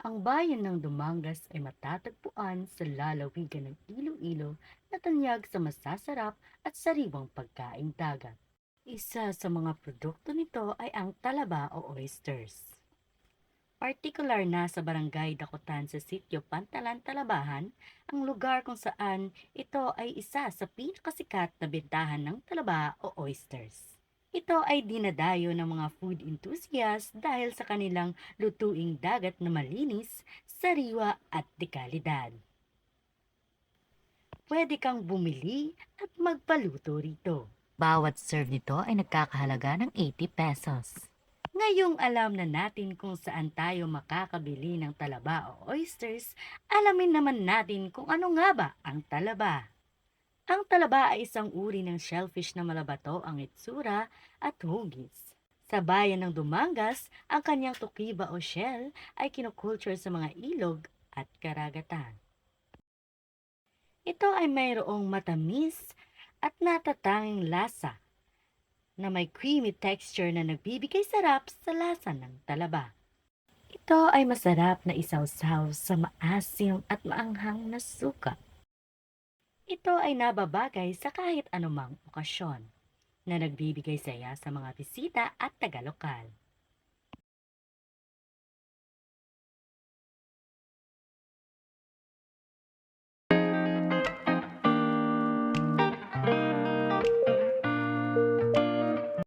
Ang bayan ng Dumangas ay matatagpuan sa lalawigan ng Iloilo na tanyag sa masasarap at sariwang pagkaing dagat. Isa sa mga produkto nito ay ang talaba o oysters. Partikular na sa Barangay Dakutan sa sitio Pantalan, Talabahan, ang lugar kung saan ito ay isa sa pinakasikat na bentahan ng talaba o oysters. Ito ay dinadayo ng mga food enthusiasts dahil sa kanilang lutuing dagat na malinis, sariwa at dekalidad. Pwede kang bumili at magpaluto rito. Bawat serve nito ay nagkakahalaga ng 80 pesos. Ngayong alam na natin kung saan tayo makakabili ng talaba o oysters, alamin naman natin kung ano nga ba ang talaba. Ang talaba ay isang uri ng shellfish na malabato ang itsura at hugis. Sa bayan ng Dumangas, ang kanyang tukiba o shell ay kinukulture sa mga ilog at karagatan. Ito ay mayroong matamis at natatanging lasa na may creamy texture na nagbibigay sarap sa lasa ng talaba. Ito ay masarap na isawsaw sa maasim at maanghang na suka. Ito ay nababagay sa kahit anumang okasyon na nagbibigay saya sa mga bisita at tagalokal.